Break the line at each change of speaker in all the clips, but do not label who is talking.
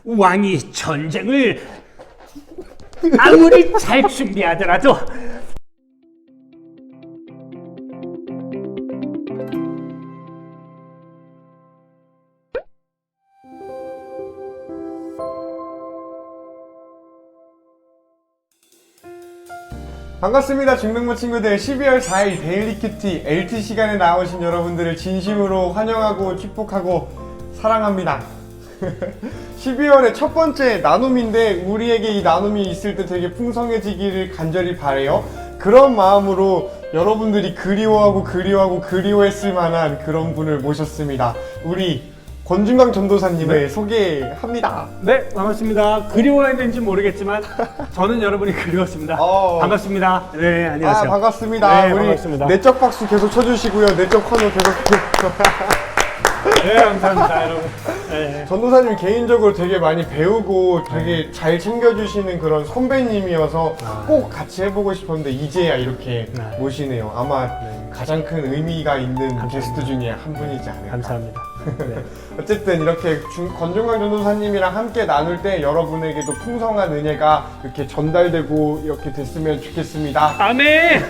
왕이 전쟁을 아무리 잘 준비하더라도
반갑습니다. 중등부 친구들. 12월 4일 데일리 큐티 LT 시간에 나오신 여러분들을 진심으로 환영하고 축복하고 사랑합니다. 12월의 첫 번째 나눔인데 우리에게 이 나눔이 있을 때 되게 풍성해지기를 간절히 바래요. 그런 마음으로 여러분들이 그리워했을 만한 그런 분을 모셨습니다. 우리 권준광 전도사님을 소개합니다.
네, 반갑습니다. 그리워야 되는지 모르겠지만 저는 여러분이 그리웠습니다. 반갑습니다. 네, 안녕하세요.
반갑습니다.
네,
우리
반갑습니다.
내적 박수 계속 쳐주시고요. 내적 환호 계속.
네, 감사합니다, 여러분. 네.
전도사님 개인적으로 되게 많이 배우고 되게 잘 챙겨주시는 그런 선배님이어서 꼭 같이 해보고 싶었는데 이제야 이렇게 모시네요. 아마 가장 큰 의미가 있는 게스트 중에 한 분이지 않을까.
감사합니다. 네.
어쨌든 이렇게 권준광 전도사님이랑 함께 나눌 때 여러분에게도 풍성한 은혜가 이렇게 전달되고 이렇게 됐으면 좋겠습니다.
아멘!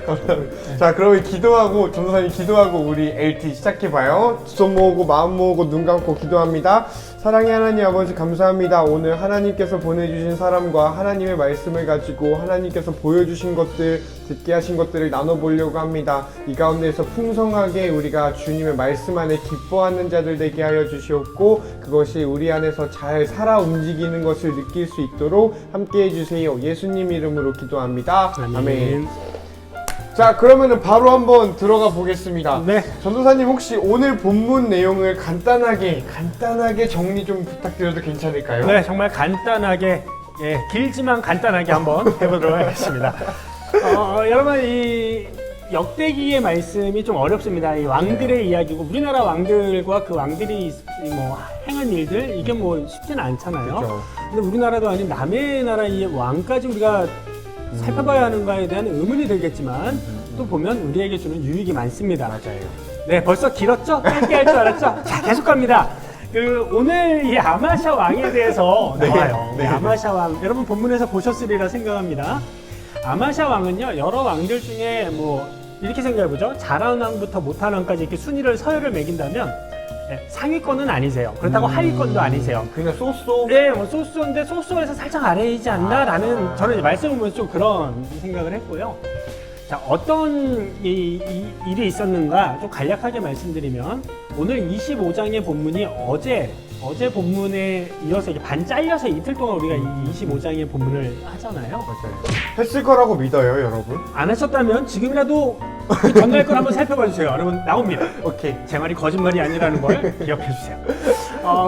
감사합니다. 자, 그러면 기도하고 전도사님 기도하고 우리 LT 시작해봐요. 손 모으고 마음 모으고 눈 감고 기도합니다. 사랑의 하나님 아버지 감사합니다. 오늘 하나님께서 보내주신 사람과 하나님의 말씀을 가지고 하나님께서 보여주신 것들, 듣게 하신 것들을 나눠보려고 합니다. 이 가운데에서 풍성하게 우리가 주님의 말씀 안에 기뻐하는 자들 되게 하여 주시옵고 그것이 우리 안에서 잘 살아 움직이는 것을 느낄 수 있도록 함께 해주세요. 예수님 이름으로 기도합니다. 아멘. 자, 그러면은 바로 한번 들어가 보겠습니다.
네.
전도사님 혹시 오늘 본문 내용을 간단하게 정리 좀 부탁드려도 괜찮을까요?
네, 정말 간단하게, 예, 길지만 간단하게 한번 해보도록 하겠습니다. 여러분, 이 역대기의 말씀이 좀 어렵습니다. 이 왕들의 이야기고, 우리나라 왕들과 그 왕들이 뭐 행한 일들, 이게 뭐 쉽지는 않잖아요.
그렇죠.
근데 우리나라도 아닌 남의 나라의 왕까지 우리가 살펴봐야 하는가에 대한 의문이 들겠지만 또 보면 우리에게 주는 유익이 많습니다.
맞아요.
네, 벌써 길었죠? 짧게 할 줄 알았죠? 자, 계속 갑니다. 오늘 이 아마샤 왕에 대해서 나와요.
네.
아마샤 왕, 여러분 본문에서 보셨으리라 생각합니다. 아마샤 왕은요, 여러 왕들 중에 뭐 이렇게 생각해보죠. 잘하는 왕부터 못하는 왕까지 이렇게 순위를 서열을 매긴다면 상위권은 아니세요. 그렇다고 하위권도 아니세요.
그냥 쏘쏘.
네, 뭐 소스인데 소스에서 살짝 아래이지 않나라는 저는 이제 말씀을 보면서 좀 그런 생각을 했고요. 자, 어떤 일이 있었는가 좀 간략하게 말씀드리면 오늘 25장의 본문이 어제 본문에 이어서 이렇게 반 잘려서 이틀 동안 우리가 이 25장의 본문을 하잖아요.
맞아요. 했을 거라고 믿어요, 여러분.
안 하셨다면 지금이라도 그 전날 걸 한번 살펴봐 주세요. 여러분 나옵니다.
오케이.
제 말이 거짓말이 아니라는 걸 기억해 주세요.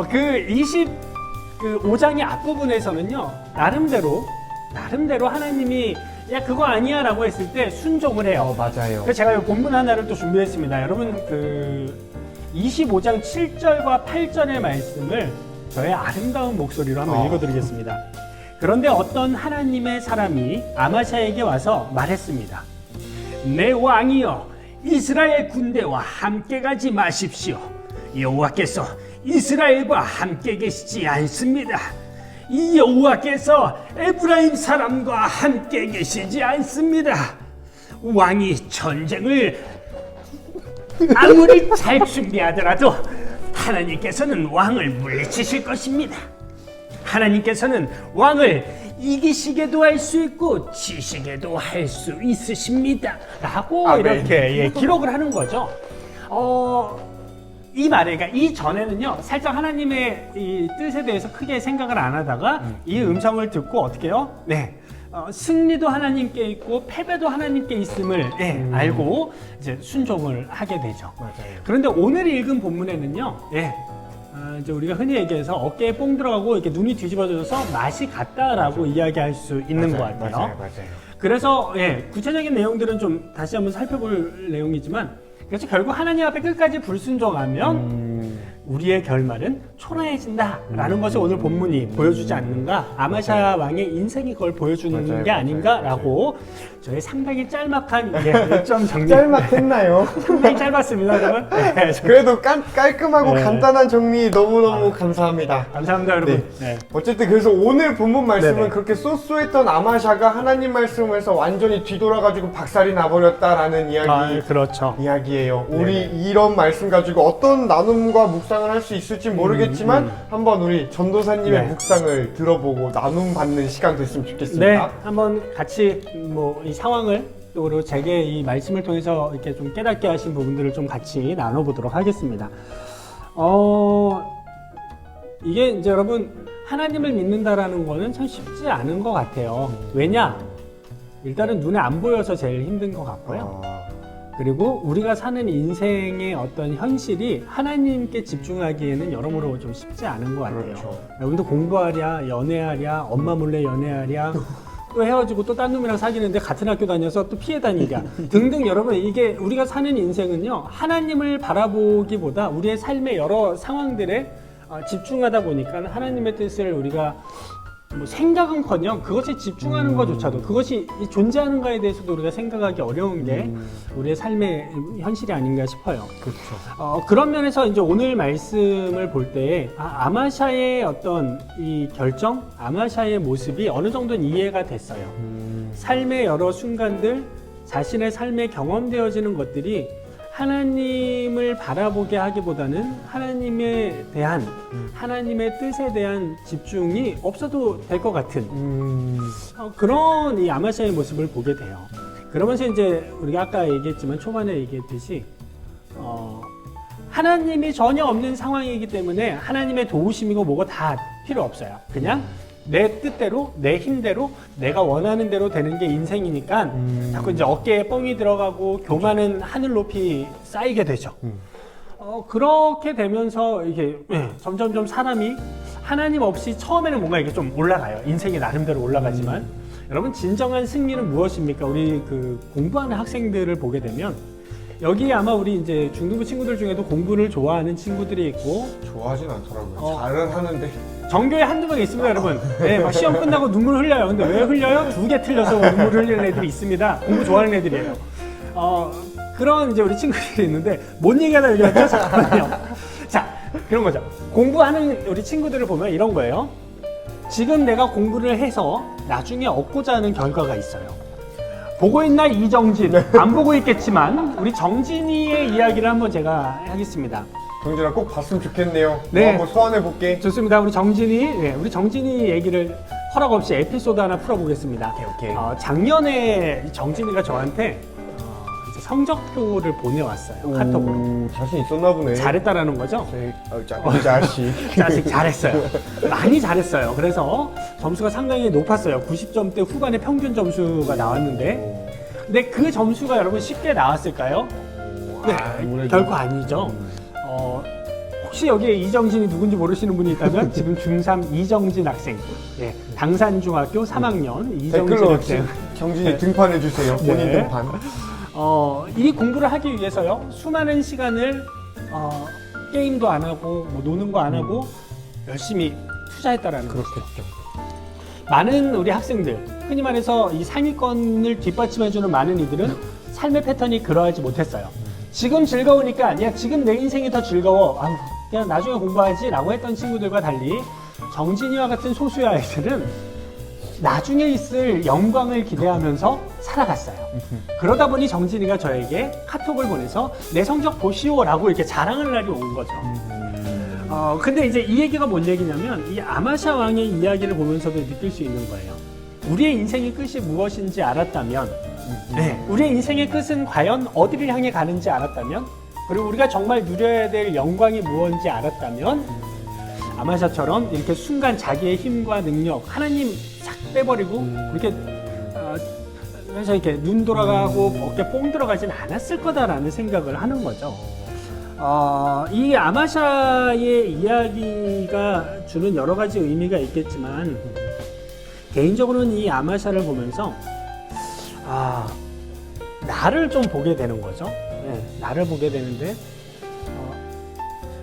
그 25장의 앞부분에서는요, 나름대로 하나님이 야 그거 아니야 라고 했을 때 순종을 해요.
맞아요.
그래서 제가 이 본문 하나를 또 준비했습니다. 여러분 그 25장 7절과 8절의 말씀을 저의 아름다운 목소리로 한번 읽어드리겠습니다. 그런데 어떤 하나님의 사람이 아마샤에게 와서 말했습니다. 내 왕이여, 이스라엘 군대와 함께 가지 마십시오. 여호와께서 이스라엘과 함께 계시지 않습니다. 이 여호와께서 에브라임 사람과 함께 계시지 않습니다. 왕이 전쟁을 아무리 잘 준비하더라도 하나님께서는 왕을 물리치실 것입니다. 하나님께서는 왕을 이기시게도 할 수 있고 지시게도 할 수 있으십니다. 라고 이렇게 기록을 하는 거죠. 이 말에, 그러니까 이 전에는요, 살짝 하나님의 이 뜻에 대해서 크게 생각을 안 하다가 이 음성을 듣고 어떻게 해요? 네. 승리도 하나님께 있고 패배도 하나님께 있음을 알고 이제 순종을 하게 되죠.
맞아요.
그런데 오늘 읽은 본문에는요, 이제 우리가 흔히 얘기해서 어깨에 뽕 들어가고 이렇게 눈이 뒤집어져서 맛이 갔다라고 이야기할 수 있는 것 같아요.
맞아요.
그래서 구체적인 내용들은 좀 다시 한번 살펴볼 내용이지만, 그래서 결국 하나님 앞에 끝까지 불순종하면 우리의 결말은 초라해진다라는 것을 오늘 본문이 보여주지 않는가? 아마샤 왕의 인생이 그걸 보여주는
맞아요,
게
맞아요,
아닌가라고 저희 상당히 짤막한 일점 정리.
짤막했나요?
상당히 짧았습니다, 여러분. 네,
그래도 깔끔하고
네.
간단한 정리 너무너무 감사합니다.
감사합니다, 여러분. 네.
어쨌든 그래서 오늘 본문 말씀은
네네.
그렇게 쏘쏘했던 아마샤가 하나님 말씀에서 완전히 뒤돌아가지고 박살이 나버렸다라는
그렇죠.
이야기예요. 우리 이런 말씀 가지고 어떤 나눔과 묵상을 할 수 있을지 모르겠지만 한번 우리 전도사님의
네.
묵상을 들어보고 나눔 받는 시간 됐으면
네,
좋겠습니다.
한번 같이 뭐 이 상황을 또 그리고 제게 이 말씀을 통해서 이렇게 좀 깨닫게 하신 부분들을 좀 같이 나눠보도록 하겠습니다. 이게 이제 여러분 하나님을 믿는다라는 거는 참 쉽지 않은 것 같아요. 왜냐? 일단은 눈에 안 보여서 제일 힘든 것 같고요. 그리고 우리가 사는 인생의 어떤 현실이 하나님께 집중하기에는 여러모로 좀 쉽지 않은 것 같아요.
그렇죠.
여러분도 공부하랴, 연애하랴, 엄마 몰래 연애하랴, 또 헤어지고 또 딴 놈이랑 사귀는데 같은 학교 다녀서 또 피해 다니랴 등등. 여러분, 이게 우리가 사는 인생은요, 하나님을 바라보기보다 우리의 삶의 여러 상황들에 집중하다 보니까 하나님의 뜻을 우리가 뭐 생각은커녕 그것에 집중하는 것조차도, 그것이 존재하는가에 대해서도 우리가 생각하기 어려운 게 우리의 삶의 현실이 아닌가 싶어요.
그렇죠.
그런 면에서 이제 오늘 말씀을 볼 때 아마샤의 어떤 이 결정, 아마샤의 모습이 어느 정도는 이해가 됐어요. 삶의 여러 순간들, 자신의 삶에 경험되어지는 것들이 하나님을 바라보게 하기보다는 하나님에 대한, 하나님의 뜻에 대한 집중이 없어도 될 것 같은 그런 이 아마샤의 모습을 보게 돼요. 그러면서 이제 우리가 아까 얘기했지만, 초반에 얘기했듯이 하나님이 전혀 없는 상황이기 때문에 하나님의 도우심이고 뭐고 다 필요 없어요. 그냥 내 뜻대로, 내 힘대로, 내가 원하는 대로 되는 게 인생이니까 자꾸 이제 어깨에 뻥이 들어가고 교만은 하늘 높이 쌓이게 되죠. 그렇게 되면서 이게 점점점 사람이 하나님 없이 처음에는 뭔가 이게 좀 올라가요. 인생이 나름대로 올라가지만 여러분, 진정한 승리는 무엇입니까? 우리 그 공부하는 학생들을 보게 되면 여기 아마 우리 이제 중등부 친구들 중에도 공부를 좋아하는 친구들이 있고,
좋아하진 않더라고요. 잘은 하는데.
전교에 한두 명 있습니다, 여러분. 네, 막 시험 끝나고 눈물 흘려요. 근데 왜 흘려요? 2개 틀려서 눈물 흘리는 애들이 있습니다. 공부 좋아하는 애들이에요. 그런 이제 우리 친구들이 있는데, 뭔 얘기하다 얘기하죠? 잠깐만요. 자, 그런 거죠. 공부하는 우리 친구들을 보면 이런 거예요. 지금 내가 공부를 해서 나중에 얻고자 하는 결과가 있어요. 보고 있나, 이정진? 안 보고 있겠지만, 우리 정진이의 이야기를 한번 제가 하겠습니다.
정진아, 꼭 봤으면 좋겠네요.
네.
한번 소환해 볼게.
좋습니다. 우리 정진이 얘기를 허락 없이 에피소드 하나 풀어보겠습니다.
오케이.
작년에 정진이가 저한테 이제 성적표를 보내왔어요. 카톡으로.
자신 있었나 보네.
잘했다라는 거죠?
우리 자식.
자식 잘했어요. 많이 잘했어요. 그래서 점수가 상당히 높았어요. 90점대 후반의 평균 점수가 나왔는데, 근데 그 점수가 여러분 쉽게 나왔을까요? 네,
아무래도.
결코 아니죠. 혹시 여기에 이정진이 누군지 모르시는 분이 있다면 지금 중3 이정진 학생, 당산중학교 3학년 이정진
댓글로
학생.
정진이 등판해 주세요. 본인
네.
등판.
이 공부를 하기 위해서요, 수많은 시간을 게임도 안 하고 뭐 노는 거 안 하고 열심히 투자했다라는 거죠.
그렇겠죠.
많은 우리 학생들, 흔히 말해서 이 상위권을 뒷받침해주는 많은 이들은 삶의 패턴이 그러하지 못했어요. 지금 즐거우니까 아니야, 지금 내 인생이 더 즐거워, 그냥 나중에 공부하지 라고 했던 친구들과 달리 정진이와 같은 소수의 아이들은 나중에 있을 영광을 기대하면서 살아갔어요. 그러다 보니 정진이가 저에게 카톡을 보내서 내 성적 보시오 라고 이렇게 자랑할 날이 온 거죠. 근데 이제 이 얘기가 뭔 얘기냐면, 이 아마샤 왕의 이야기를 보면서도 느낄 수 있는 거예요. 우리의 인생의 끝이 무엇인지 알았다면, 우리의 인생의 끝은 과연 어디를 향해 가는지 알았다면, 그리고 우리가 정말 누려야 될 영광이 무엇인지 알았다면, 아마샤처럼 이렇게 순간 자기의 힘과 능력, 하나님 싹 빼버리고 이렇게 그래서 이렇게 눈 돌아가고 어깨 뽕 들어가진 않았을 거다라는 생각을 하는 거죠. 이 아마샤의 이야기가 주는 여러 가지 의미가 있겠지만, 개인적으로는 이 아마샤를 보면서 나를 좀 보게 되는 거죠. 나를 보게 되는데,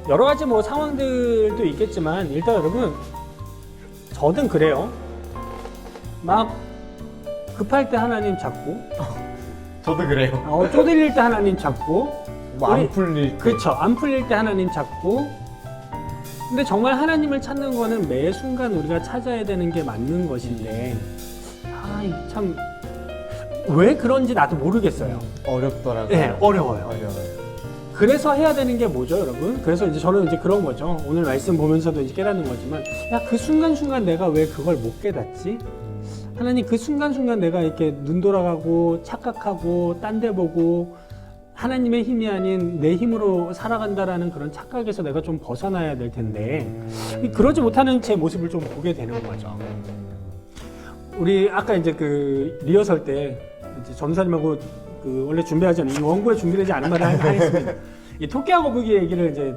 여러 가지 뭐 상황들도 있겠지만 일단 여러분 저는 그래요. 막 급할 때 하나님 찾고
저도 그래요.
쪼들릴 때 하나님 찾고
뭐 안 풀릴 때.
그렇죠. 안 풀릴 때 하나님 찾고 근데 정말 하나님을 찾는 거는 매 순간 우리가 찾아야 되는 게 맞는 것인데 참 왜 그런지 나도 모르겠어요.
어렵더라고요.
네, 어려워요.
어려워요.
그래서 해야 되는 게 뭐죠, 여러분? 그래서 이제 저는 이제 그런 거죠. 오늘 말씀 보면서도 이제 깨닫는 거지만, 야, 그 순간순간 내가 왜 그걸 못 깨닫지? 하나님, 그 순간순간 내가 이렇게 눈 돌아가고, 착각하고, 딴 데 보고, 하나님의 힘이 아닌 내 힘으로 살아간다라는 그런 착각에서 내가 좀 벗어나야 될 텐데, 그러지 못하는 제 모습을 좀 보게 되는 거죠. 우리 아까 이제 그 리허설 때, 이제 전사님하고 그 원래 준비하지 않은 이 원고에 준비되지 않은 말을 하겠습니다. 이 토끼와 거북이 얘기를 이제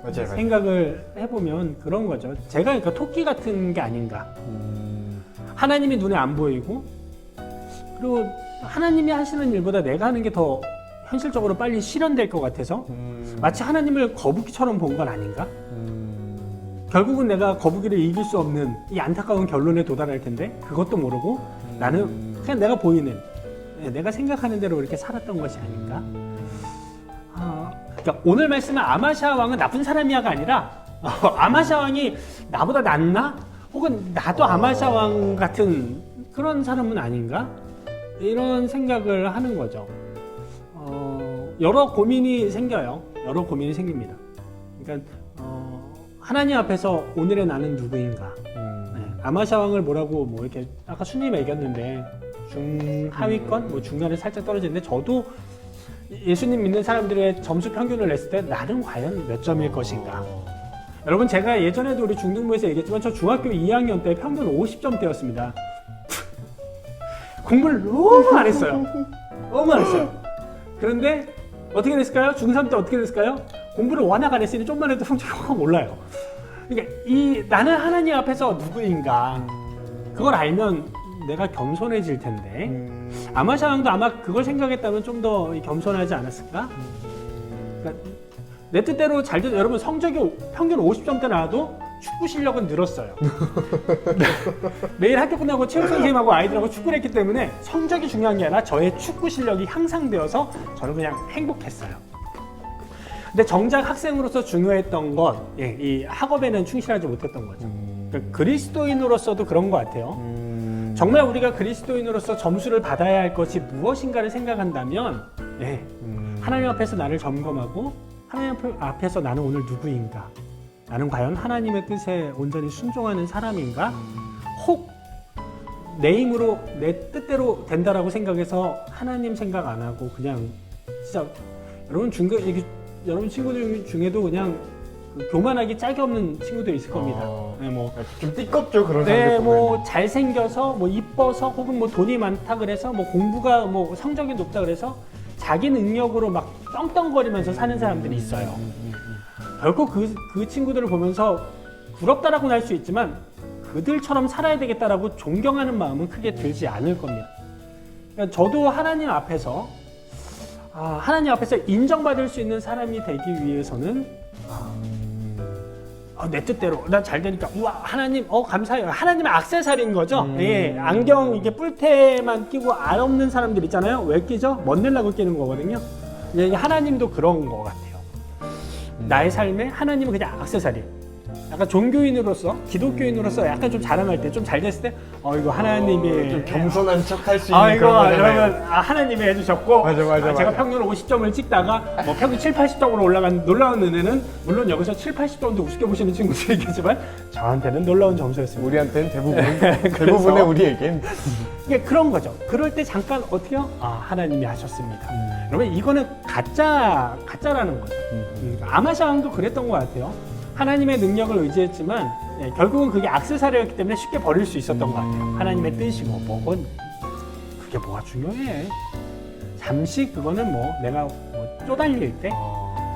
맞아요.
생각을 해보면 그런 거죠. 제가 그러니까 토끼 같은 게 아닌가. 하나님이 눈에 안 보이고 그리고 하나님이 하시는 일보다 내가 하는 게 더 현실적으로 빨리 실현될 것 같아서 마치 하나님을 거북이처럼 본 건 아닌가. 결국은 내가 거북이를 이길 수 없는 이 안타까운 결론에 도달할 텐데 그것도 모르고 나는 그냥 내가 보이는 내가 생각하는 대로 이렇게 살았던 것이 아닌가? 그러니까 오늘 말씀은 아마샤 왕은 나쁜 사람이야가 아니라 아마샤 왕이 나보다 낫나? 혹은 나도 아마샤 왕 같은 그런 사람은 아닌가? 이런 생각을 하는 거죠. 여러 고민이 생겨요. 여러 고민이 생깁니다. 그러니까 하나님 앞에서 오늘의 나는 누구인가? 아마샤 왕을 뭐라고 뭐 이렇게 아까 순위 매겼는데 중하위권, 뭐 중간에 살짝 떨어지는데 저도 예수님 믿는 사람들의 점수 평균을 냈을 때 나는 과연 몇 점일 것인가? 여러분 제가 예전에도 우리 중등부에서 얘기했지만 저 중학교 2학년 때 평균 50점대였습니다. 공부를 너무 안 했어요. 너무 안 했어요. 그런데 어떻게 됐을까요? 중3 때 어떻게 됐을까요? 공부를 워낙 안 했으니 좀만 해도 성적이 확 올라요. 그러니까 이 나는 하나님 앞에서 누구인가 그걸 알면 내가 겸손해질 텐데 아마샤 왕도 아마 그걸 생각했다면 좀 더 겸손하지 않았을까? 그러니까 내 뜻대로 잘 돼도 여러분 성적이 평균 50점대 나와도 축구 실력은 늘었어요. 매일 학교 끝나고 체육 선생님하고 아이들하고 축구를 했기 때문에 성적이 중요한 게 아니라 저의 축구 실력이 향상되어서 저는 그냥 행복했어요. 근데 정작 학생으로서 중요했던 건 이 학업에는 충실하지 못했던 거죠. 그러니까 그리스도인으로서도 그런 것 같아요. 정말 우리가 그리스도인으로서 점수를 받아야 할 것이 무엇인가를 생각한다면 하나님 앞에서 나를 점검하고 하나님 앞에서 나는 오늘 누구인가? 나는 과연 하나님의 뜻에 온전히 순종하는 사람인가? 혹 내 힘으로 내 뜻대로 된다라고 생각해서 하나님 생각 안 하고 그냥 진짜 여러분 친구들 중에도 그냥 교만하기 짝이 없는 친구들 있을 겁니다.
좀 띠껍죠 그런 사람들 보면.
뭐 잘생겨서 뭐 이뻐서 혹은 뭐 돈이 많다 그래서 뭐 공부가 뭐 성적이 높다 그래서 자기 능력으로 막 떵떵거리면서 사는 사람들이 있어요. 결코 그 친구들을 보면서 부럽다라고는 할 수 있지만 그들처럼 살아야 되겠다라고 존경하는 마음은 크게 들지 않을 겁니다. 그러니까 저도 하나님 앞에서 인정받을 수 있는 사람이 되기 위해서는 내 뜻대로 난 잘 되니까 우와 하나님 감사해요. 하나님의 액세서리인 거죠. 안경 이게 뿔테만 끼고 알 없는 사람들 있잖아요. 왜 끼죠? 멋내려고 끼는 거거든요. 하나님도 그런 거 같아요. 나의 삶에 하나님은 그냥 액세서리. 약간 종교인으로서 기독교인으로서 약간 좀 자랑할 때 좀 잘 됐을 때 이거 하나님이
좀 겸손한 척할 수 있는
이거
그런 거잖아요.
여러분 하나님이 해주셨고
맞아.
제가 평균 50점을 찍다가 뭐 평균 7, 80점으로 올라간 놀라운 은혜는 물론 여기서 7, 80점도 우습게 보시는 친구들이 있겠지만 저한테는 놀라운 점수였습니다.
우리한테는 대부분의 우리에겐
이게 그런 거죠. 그럴 때 잠깐 어떻게요? 하나님이 하셨습니다. 그러면 이거는 가짜라는 거죠. 아마샤 왕도 그랬던 것 같아요. 하나님의 능력을 의지했지만 결국은 그게 액세서리였기 때문에 쉽게 버릴 수 있었던 것 같아요. 하나님의 뜻이고 뭐건 그게 뭐가 중요해. 잠시 그거는 뭐 내가 뭐 쪼달릴 때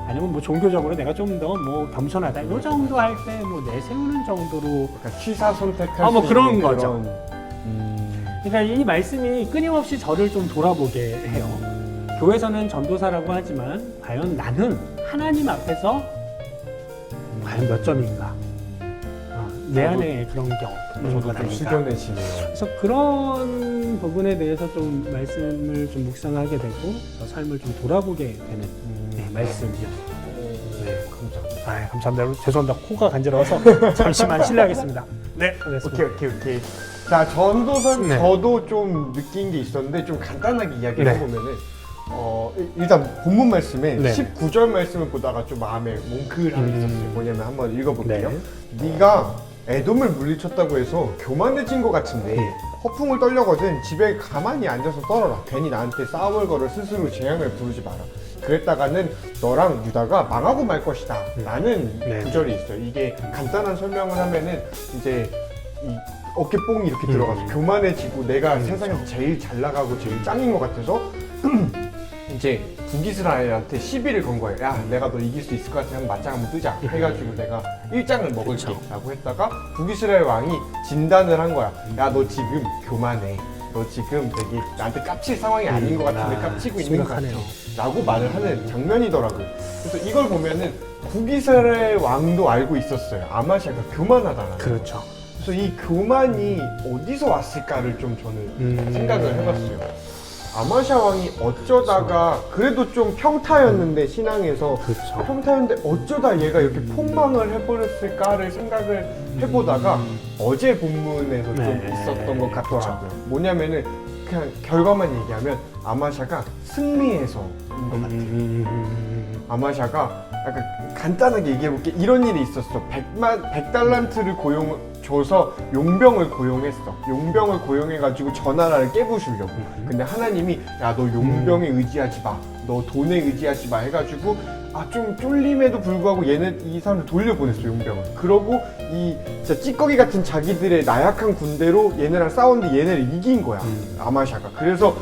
아니면 뭐 종교적으로 내가 좀 더 뭐 겸손하다 이 정도 할 때 뭐 내세우는 정도로
취사 선택할
뭐
수
그런
있는
거죠. 그러니까 이 말씀이 끊임없이 저를 좀 돌아보게 해요. 교회에서는 전도사라고 하지만 과연 나는 하나님 앞에서 과연 몇 점인가? 내 안에 그런 게 없는
저도
건
좀
아닌가?
숙연해지네요.
그래서 그런 부분에 대해서 좀 말씀을 좀 묵상하게 되고 삶을 좀 돌아보게 되는 말씀이었습니다.
네, 감사합니다.
아, 감사합니다. 죄송합니다. 코가 간지러워서 잠시만 실례하겠습니다. 네, 알겠습니다.
오케이. 자, 전도선
네.
저도 좀 느낀 게 있었는데 좀 간단하게 이야기를
네.
해보면은 일단 본문 말씀에
네.
19절 말씀을 보다가 좀 마음에 뭉클함이 있었어요. 뭐냐면 한번 읽어볼게요.
네.
네가 에돔을 물리쳤다고 해서 교만해진 것 같은데 허풍을 떨려거든 집에 가만히 앉아서 떨어라. 괜히 나한테 싸움을 걸어 스스로 재앙을 부르지 마라. 그랬다가는 너랑 유다가 망하고 말 것이다 라는
네.
구절이 있어요. 이게 간단한 설명을 하면은 이제 이 어깨뽕이 이렇게 들어가서 교만해지고 내가 세상에서 제일 잘 나가고 제일 짱인 것 같아서 이제 북이스라엘한테 시비를 건 거예요. 야, 내가 너 이길 수 있을 것 같으면 맞짱 한번 뜨자 해가지고 내가 일장을 먹을게 라고 했다가 북이스라엘 왕이 진단을 한 거야. 야, 너 지금 교만해. 너 지금 되게 나한테 깝칠 상황이 아닌 것 같은데 깝치고 있는 것 같아 라고 말을 하는 장면이더라고요. 그래서 이걸 보면은 북이스라엘 왕도 알고 있었어요. 아마샤가 교만하다는.
그렇죠.
그래서 이 교만이 어디서 왔을까를 좀 저는 생각을 해봤어요. 아마샤 왕이 어쩌다가 그래도 좀 평타였는데 신앙에서
그렇죠.
평타였는데 어쩌다 얘가 이렇게 폭망을 해버렸을까를 생각을 해보다가 어제 본문에서 좀
네.
있었던 것 같더라고요. 뭐냐면은 그냥 결과만 얘기하면 아마샤가 승리해서인 것 같아요. 아마샤가 약간 간단하게 얘기해볼게. 이런 일이 있었어. 100달란트를 줘서 용병을 고용했어. 용병을 고용해가지고 저 나라를 깨부수려고. 근데 하나님이 야, 너 용병에 의지하지 마. 너 돈에 의지하지 마 해가지고 좀 쫄림에도 불구하고 이 사람을 돌려보냈어, 용병을. 그러고 이 진짜 찌꺼기 같은 자기들의 나약한 군대로 얘네랑 싸웠는데 얘네를 이긴 거야. 아마샤가. 그래서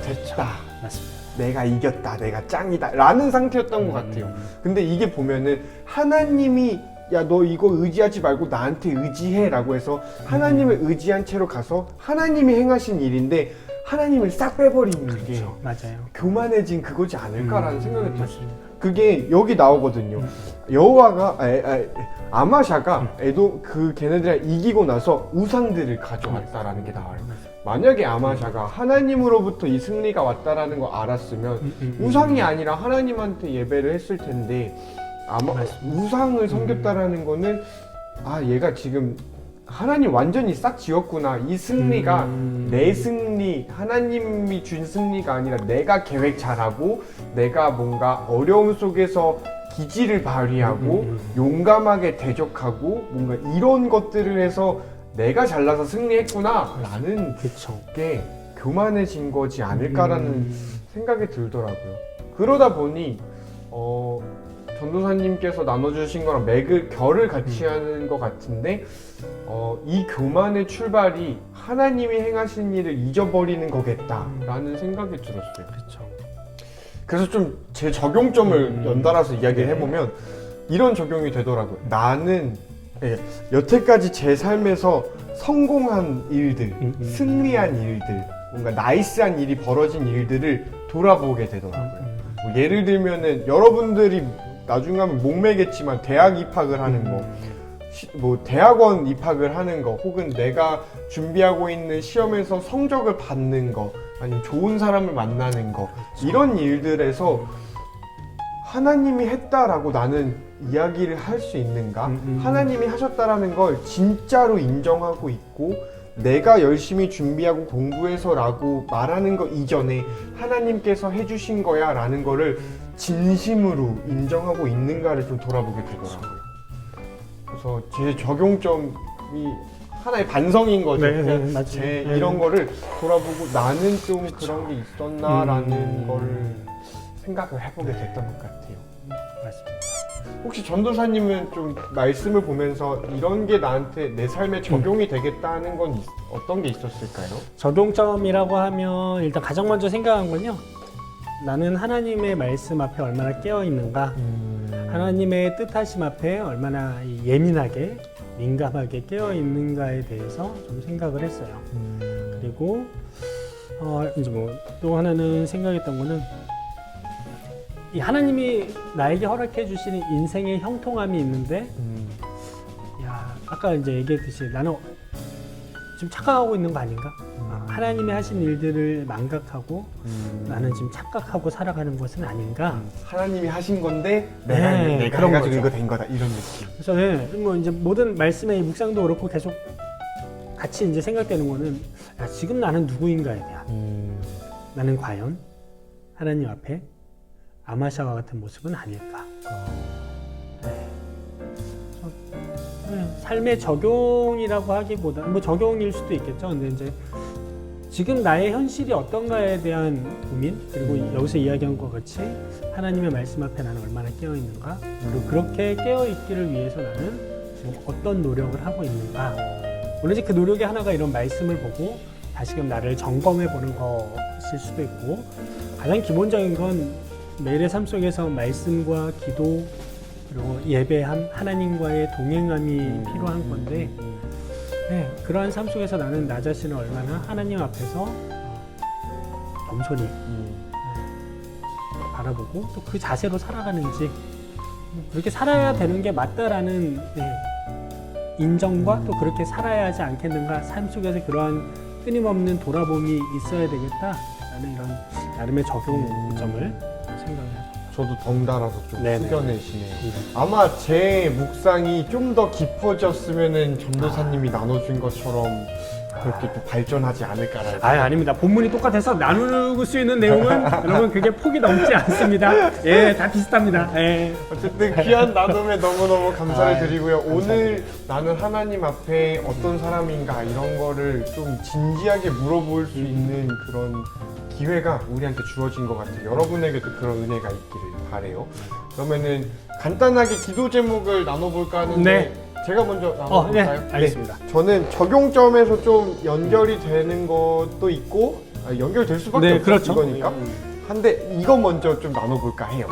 됐다.
맞습니다.
내가 이겼다, 내가 짱이다 라는 상태였던 것 같아요. 근데 이게 보면은 하나님이 야, 너 이거 의지하지 말고 나한테 의지해 라고 해서 하나님을 의지한 채로 가서 하나님이 행하신 일인데 하나님을 싹 빼버리는 게
그렇죠. 맞아요.
교만해진 그거지 않을까라는 생각이 들었어요.
맞습니다.
그게 여기 나오거든요. 여호와가 아마샤가 걔네들이랑 이기고 나서 우상들을 가져왔다라는 게 나와요. 만약에 아마샤가 하나님으로부터 이 승리가 왔다라는 거 알았으면 우상이 아니라 하나님한테 예배를 했을 텐데 우상을 섬겼다라는 거는 얘가 지금 하나님 완전히 싹 지웠구나. 이 승리가 내 승리, 하나님이 준 승리가 아니라 내가 계획 잘하고 내가 뭔가 어려움 속에서 기지를 발휘하고 용감하게 대적하고 뭔가 이런 것들을 해서 내가 잘나서 승리했구나 라는 게 교만해진 거지 않을까라는 생각이 들더라고요. 그러다 보니 전도사님께서 나눠주신 거랑 결을 같이 하는 것 같은데 이 교만의 출발이 하나님이 행하신 일을 잊어버리는 거겠다라는 생각이 들었어요.
그렇죠.
그래서 좀 제 적용점을 연달아서 이야기를 해보면 이런 적용이 되더라고요. 나는 여태까지 제 삶에서 성공한 일들, 승리한 일들, 뭔가 나이스한 일이 벌어진 일들을 돌아보게 되더라고요. 뭐 예를 들면은 여러분들이 나중에 하면 목매겠지만 대학 입학을 하는 거, 뭐 대학원 입학을 하는 거, 혹은 내가 준비하고 있는 시험에서 성적을 받는 거, 아니면 좋은 사람을 만나는 거, 이런 일들에서 하나님이 했다라고 나는 이야기를 할 수 있는가? 하나님이 하셨다라는 걸 진짜로 인정하고 있고 내가 열심히 준비하고 공부해서라고 말하는 거 이전에 하나님께서 해주신 거야 라는 거를 진심으로 인정하고 있는가를 좀 돌아보게 되더라고요. 그래서 제 적용점이 하나의 반성인 거죠. 이런 거를 돌아보고 나는 좀 그런 게 있었나라는 거를 생각을 해보게 됐던 것 같아요.
맞습니다.
혹시 전도사님은 좀 말씀을 보면서 이런 게 나한테 내 삶에 적용이 되겠다는 건 어떤 게 있었을까요?
적용점이라고 하면 일단 가장 먼저 생각한 건요. 나는 하나님의 말씀 앞에 얼마나 깨어 있는가, 하나님의 뜻하심 앞에 얼마나 예민하게, 민감하게 깨어 있는가에 대해서 좀 생각을 했어요. 그리고 이제 뭐 또 하나는 생각했던 거는 이 하나님이 나에게 허락해 주시는 인생의 형통함이 있는데, 야, 아까 이제 얘기했듯이 나는 지금 착각하고 있는 거 아닌가? 하나님이 하신 일들을 망각하고 나는 지금 착각하고 살아가는 것은 아닌가?
하나님이 하신 건데
네,
내가
그런
해가지고
거죠.
이거 된 거다 이런 느낌.
그래서 뭐 이제 모든 말씀의 묵상도 그렇고 계속 같이 이제 생각되는 거는 야, 지금 나는 누구인가에 대한 나는 과연 하나님 앞에 아마샤와 같은 모습은 아닐까? 삶의 적용이라고 하기보다 뭐 적용일 수도 있겠죠. 근데 이제 지금 나의 현실이 어떤가에 대한 고민, 그리고 여기서 이야기한 것 같이 하나님의 말씀 앞에 나는 얼마나 깨어 있는가, 그리고 그렇게 깨어 있기를 위해서 나는 뭐 어떤 노력을 하고 있는가. 물론 이제 그 노력의 하나가 이런 말씀을 보고 다시금 나를 점검해 보는 것일 수도 있고, 가장 기본적인 건 매일의 삶 속에서 말씀과 기도 그리고 예배함, 하나님과의 동행함이 필요한 건데, 네, 그러한 삶 속에서 나는 나 자신을 얼마나 하나님 앞에서 겸손히 바라보고 또 그 자세로 살아가는지, 그렇게 살아야 되는 게 맞다라는 인정과 또 그렇게 살아야 하지 않겠는가, 삶 속에서 그러한 끊임없는 돌아봄이 있어야 되겠다라는 이런 나름의 적용점을 생각해요.
저도 덩달아서 좀
네네.
숙연해지네요. 아마 제 묵상이 좀 더 깊어졌으면은 전도사님이 나눠준 것처럼 그렇게 또 발전하지 않을까라는.
아닙니다. 본문이 똑같아서 나눌 수 있는 내용은 여러분 그게 폭이 넘지 않습니다. 예, 다 비슷합니다. 예.
어쨌든 귀한 나눔에 너무너무 감사를 드리고요.
감사합니다.
오늘 나는 하나님 앞에 어떤 사람인가 이런 거를 좀 진지하게 물어볼 수 있는 그런 기회가 우리한테 주어진 것 같아요. 여러분에게도 그런 은혜가 있기를 바래요. 그러면은 간단하게 기도 제목을 나눠볼까 하는데
네.
제가 먼저 나눠볼까요?
네, 알겠습니다.
저는 적용점에서 좀 연결이 되는 것도 있고 연결될 수밖에
네,
없죠.
그렇죠.
이거니까. 한데 이거 먼저 좀 나눠볼까 해요.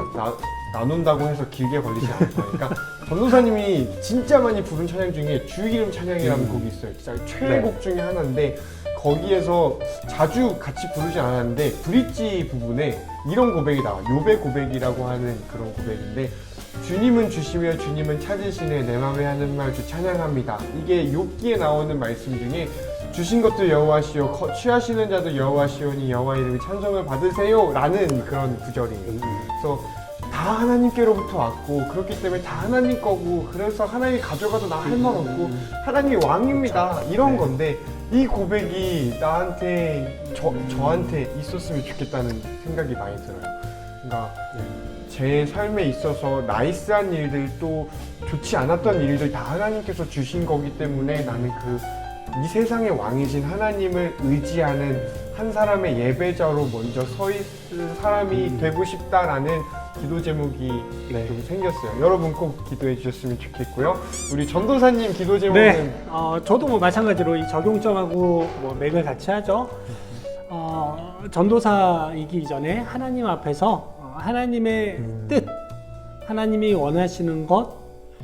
나눈다고 해서 길게 걸리지 않을 거니까. 전도사님이 진짜 많이 부른 찬양 중에 주 이름 찬양이라는 곡이 있어요. 진짜 최애곡 중에 하나인데 거기에서 자주 같이 부르지 않았는데 브릿지 부분에 이런 고백이 나와요. 욥의 고백이라고 하는 그런 고백인데, 주님은 주시며 주님은 찾으시네 내 맘에 하는 말 주 찬양합니다. 이게 욥기에 나오는 말씀 중에 주신 것도 여호와시오 취하시는 자도 여호와시오니 여호와 이름이 찬송을 받으세요 라는 그런 구절이에요. 그래서 다 하나님께로부터 왔고 그렇기 때문에 다 하나님 거고, 그래서 하나님이 가져가도 나 할 말 없고 하나님이 왕입니다 이런 건데, 이 고백이 나한테 저한테 있었으면 좋겠다는 생각이 많이 들어요. 그러니까 제 삶에 있어서 나이스한 일들 또 좋지 않았던 일들 다 하나님께서 주신 거기 때문에 나는 이 세상의 왕이신 하나님을 의지하는 한 사람의 예배자로 먼저 서 있는 사람이 되고 싶다라는 기도 제목이 좀 생겼어요. 여러분 꼭 기도해 주셨으면 좋겠고요. 우리 전도사님 기도 제목은?
네, 저도 뭐 마찬가지로 이 적용점하고 뭐 맥을 같이 하죠. 전도사이기 전에 하나님 앞에서 하나님의 뜻, 하나님이 원하시는 것,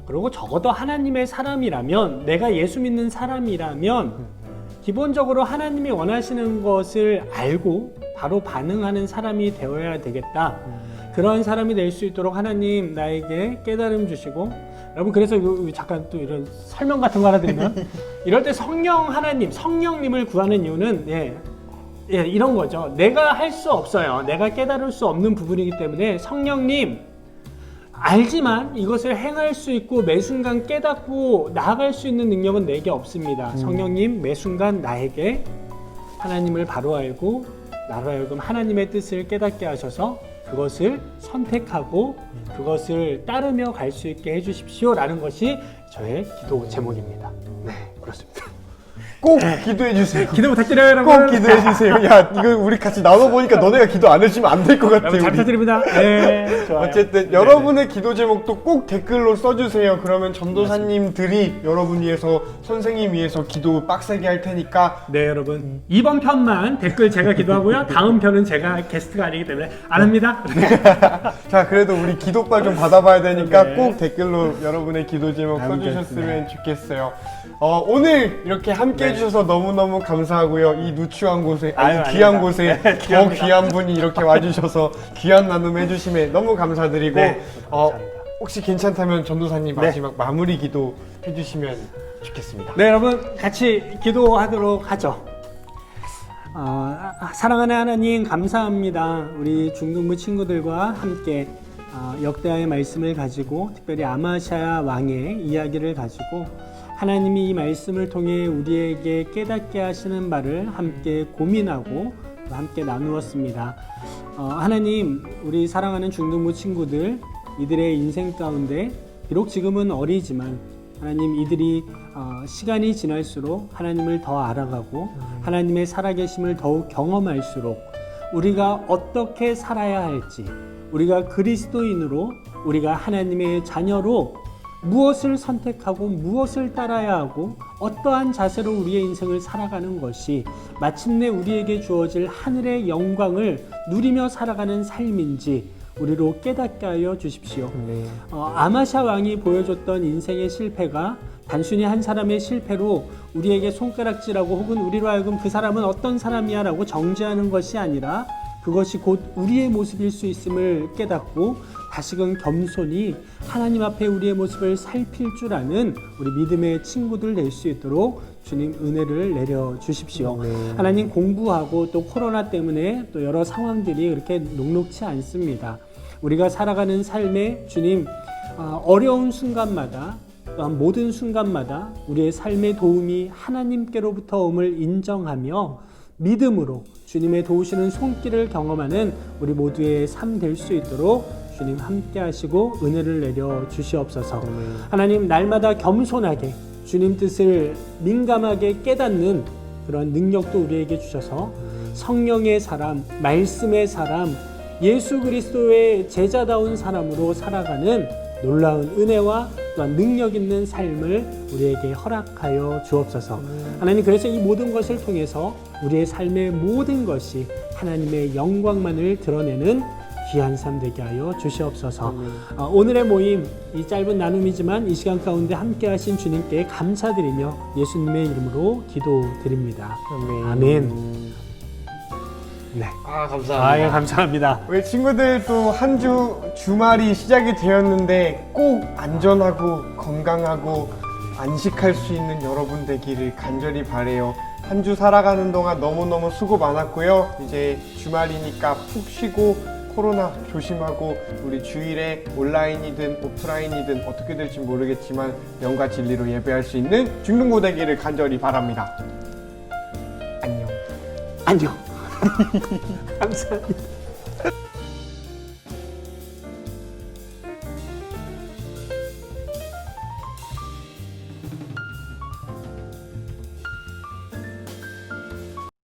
그리고 적어도 하나님의 사람이라면, 내가 예수 믿는 사람이라면 기본적으로 하나님이 원하시는 것을 알고 바로 반응하는 사람이 되어야 되겠다. 그런 사람이 될 수 있도록 하나님 나에게 깨달음 주시고, 여러분 그래서 잠깐 또 이런 설명 같은 거 하나 드리면 이럴 때 성령님을 구하는 이유는 이런 거죠. 내가 할 수 없어요. 내가 깨달을 수 없는 부분이기 때문에 성령님, 알지만 이것을 행할 수 있고 매 순간 깨닫고 나아갈 수 있는 능력은 내게 없습니다. 성령님, 매 순간 나에게 하나님을 바로 알고 나로 하여금 하나님의 뜻을 깨닫게 하셔서 그것을 선택하고 그것을 따르며 갈 수 있게 해주십시오라는 것이 저의 기도 제목입니다. 네, 그렇습니다.
꼭 기도해 주세요.
기도 부탁드려요, 여러분.
꼭 기도해 주세요. 야, 이거 우리 같이 나눠보니까 너네가 기도 안 해주면 안 될 것 같아.
여러분 잘
우리.
부탁드립니다. 네, 좋아요.
어쨌든 여러분의 기도 제목도 꼭 댓글로 써주세요. 그러면 전도사님들이 여러분 위해서, 선생님 위해서 기도 빡세게 할 테니까.
네, 여러분 이번 편만 댓글 제가 기도하고요. 다음 편은 제가 게스트가 아니기 때문에 안 합니다.
자, 그래도 우리 기도빨 좀 받아봐야 되니까
네.
꼭 댓글로 여러분의 기도 제목 써주셨으면 좋겠어요. 오늘 이렇게 함께 해주셔서 너무너무 감사하고요. 이 누추한 곳에,
아유,
아니, 귀한
아닙니다.
곳에
네,
더
귀합니다.
귀한 분이 이렇게 와주셔서 귀한 나눔 해주심에 너무 감사드리고,
네, 감사합니다.
혹시 괜찮다면 전도사님
네.
마지막 마무리 기도 해주시면 좋겠습니다.
네, 여러분 같이 기도하도록 하죠. 사랑하는 하나님 감사합니다. 우리 중등부 친구들과 함께 역대하의 말씀을 가지고 특별히 아마샤야 왕의 이야기를 가지고 하나님이 이 말씀을 통해 우리에게 깨닫게 하시는 바를 함께 고민하고 또 함께 나누었습니다. 하나님, 우리 사랑하는 중등부 친구들, 이들의 인생 가운데 비록 지금은 어리지만 하나님, 이들이 시간이 지날수록 하나님을 더 알아가고 하나님의 살아계심을 더욱 경험할수록 우리가 어떻게 살아야 할지, 우리가 그리스도인으로, 우리가 하나님의 자녀로 무엇을 선택하고 무엇을 따라야 하고 어떠한 자세로 우리의 인생을 살아가는 것이 마침내 우리에게 주어질 하늘의 영광을 누리며 살아가는 삶인지 우리로 깨닫게 하여 주십시오.
네.
아마샤 왕이 보여줬던 인생의 실패가 단순히 한 사람의 실패로 우리에게 손가락질하고 혹은 우리로 하여금 그 사람은 어떤 사람이야 라고 정죄하는 것이 아니라 그것이 곧 우리의 모습일 수 있음을 깨닫고 다시금 겸손히 하나님 앞에 우리의 모습을 살필 줄 아는 우리 믿음의 친구들 될 수 있도록 주님 은혜를 내려 주십시오. 하나님, 공부하고 또 코로나 때문에 또 여러 상황들이 그렇게 녹록치 않습니다. 우리가 살아가는 삶에 주님 어려운 순간마다 또한 모든 순간마다 우리의 삶의 도움이 하나님께로부터 옴을 인정하며 믿음으로 주님의 도우시는 손길을 경험하는 우리 모두의 삶 될 수 있도록 주님 함께 하시고 은혜를 내려 주시옵소서. 하나님, 날마다 겸손하게 주님 뜻을 민감하게 깨닫는 그런 능력도 우리에게 주셔서 성령의 사람, 말씀의 사람, 예수 그리스도의 제자다운 사람으로 살아가는 놀라운 은혜와 또한 능력 있는 삶을 우리에게 허락하여 주옵소서. 하나님, 그래서 이 모든 것을 통해서 우리의 삶의 모든 것이 하나님의 영광만을 드러내는 귀한 삶 되게 하여 주시옵소서. 오늘의 모임, 이 짧은 나눔이지만 이 시간 가운데 함께 하신 주님께 감사드리며 예수님의 이름으로 기도드립니다. 아멘. 네.
감사합니다.
감사합니다.
우리 친구들 또 한 주 주말이 시작이 되었는데 꼭 안전하고 건강하고 안식할 수 있는 여러분 되기를 간절히 바래요. 한 주 살아가는 동안 너무너무 수고 많았고요. 이제 주말이니까 푹 쉬고 코로나 조심하고 우리 주일에 온라인이든 오프라인이든 어떻게 될지 모르겠지만 영과 진리로 예배할 수 있는 중등부 되기를 간절히 바랍니다. 안녕.
안녕. 감사합니다.